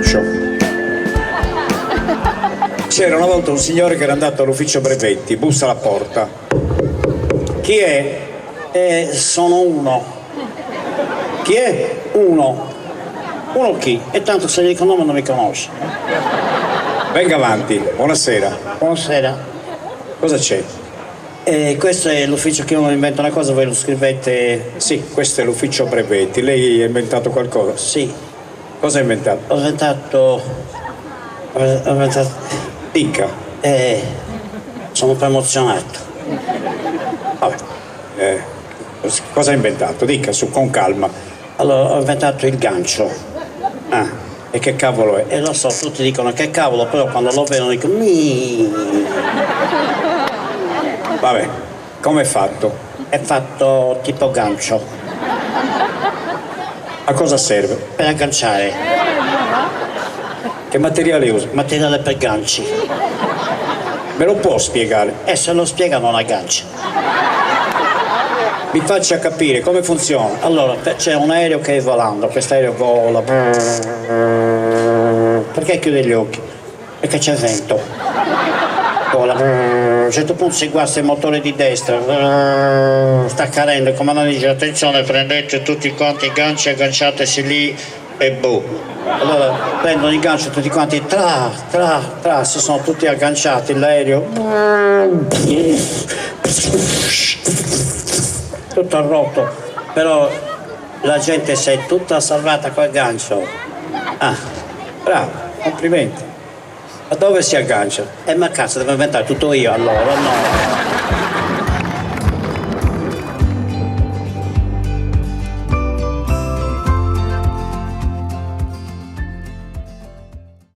ufficio. C'era una volta un signore che era andato all'ufficio brevetti, bussa alla porta. Chi è? Sono uno. Chi è? Uno. Uno chi? E tanto se gli dico nome non mi conosce. Venga avanti, buonasera. Buonasera. Cosa c'è? Questo è l'ufficio che uno inventa una cosa, voi lo scrivete? Sì, questo è l'ufficio brevetti. Lei ha inventato qualcosa? Sì. Cosa ha inventato? Ho inventato... Dica. Sono un po' emozionato. Vabbè. Cosa ha inventato? Dica, con calma. Allora, ho inventato il gancio. Ah, e che cavolo è? E lo so, tutti dicono che cavolo, però quando lo vedono dicono Vabbè, come è fatto? È fatto tipo gancio. A cosa serve? Per agganciare. Che materiale usa? Materiale per ganci. Me lo può spiegare? E se lo spiega non aggancia. Mi faccia capire come funziona. Allora, c'è un aereo che è volando, questo aereo vola. Perché chiude gli occhi? Perché c'è vento. Vola. A un certo punto si guasta il motore di destra. Sta cadendo, il comandante dice attenzione, prendete tutti quanti i ganci, agganciatesi lì e boh. Allora prendono il gancio tutti quanti, si sono tutti agganciati, l'aereo tutto rotto, però la gente si è tutta salvata col gancio. Bravo, complimenti. Ma dove si aggancia? Ma cazzo, devo inventare tutto io allora, no?